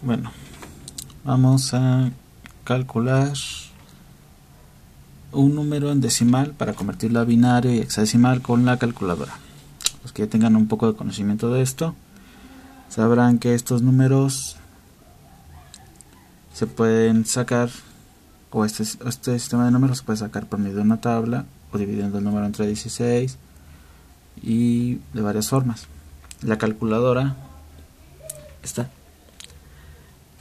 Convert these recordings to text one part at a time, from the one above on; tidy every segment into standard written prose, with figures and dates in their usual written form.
Bueno, vamos a calcular un número en decimal para convertirlo a binario y hexadecimal con la calculadora. Los que ya tengan un poco de conocimiento de esto sabrán que estos números se pueden sacar, o este sistema de números se puede sacar por medio de una tabla o dividiendo el número entre 16 y de varias formas. La calculadora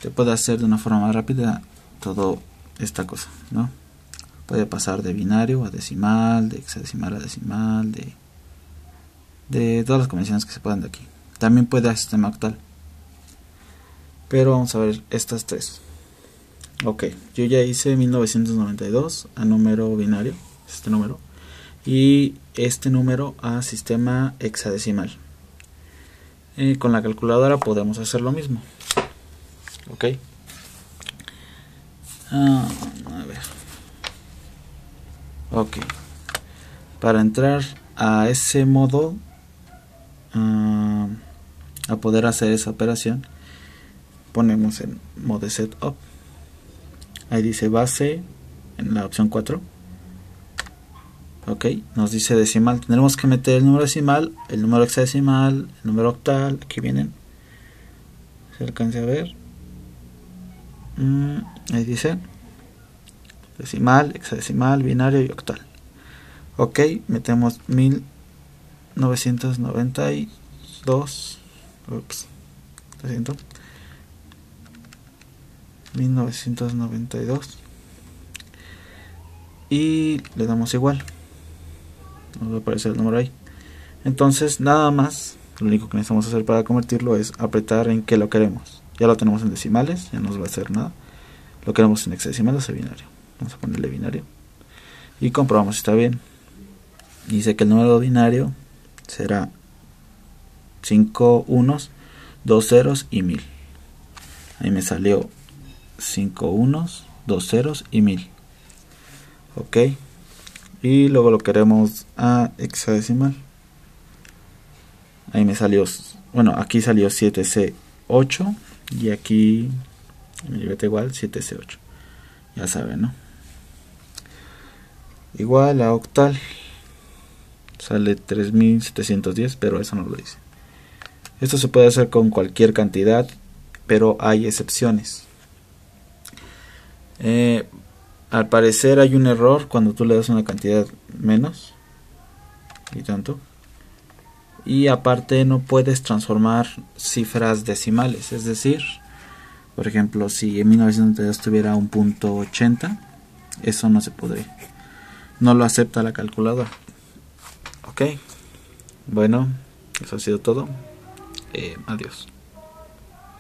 te puede hacer de una forma más rápida toda esta cosa, ¿no? Puede pasar de binario a decimal, de hexadecimal a decimal, de todas las convenciones que se puedan de aquí. También puede a sistema octal. Pero vamos a ver estas tres. Ok, yo ya hice 1992 a número binario, este número, y este número a sistema hexadecimal. Con la calculadora podemos hacer lo mismo. Ok. A ver. Ok. Para entrar a ese modo, a poder hacer esa operación, ponemos en mode setup. Ahí dice base en la opción 4. Ok, nos dice decimal. Tendremos que meter el número decimal, el número hexadecimal, el número octal. Aquí vienen. Se alcance a ver. Ahí dice decimal, hexadecimal, binario y octal. Ok, metemos 1992. Ups, lo siento. 1992 y le damos igual. Nos va a aparecer el número ahí. Entonces nada más, lo único que necesitamos hacer para convertirlo es apretar en que lo queremos. Ya lo tenemos en decimales, ya no nos va a hacer nada. Lo queremos en hexadecimales o binario. Vamos a ponerle binario y comprobamos si está bien. Dice que el número binario será 5 unos, 2 ceros y 1000. Ahí me salió 5 unos, 2 ceros y 1000. Ok, y luego lo queremos a hexadecimal. Ahí me salió, bueno, aquí salió 7C8 y aquí me libreta igual 7C8. Ya saben, ¿no? Igual a octal sale 3710, pero eso no lo dice. Esto se puede hacer con cualquier cantidad, pero hay excepciones. Al parecer hay un error cuando tú le das una cantidad menos y tanto, y aparte no puedes transformar cifras decimales. Es decir, por ejemplo, si en 1992 tuviera un punto 80, eso no se podría, no lo acepta la calculadora. Ok, bueno, eso ha sido todo. Adiós.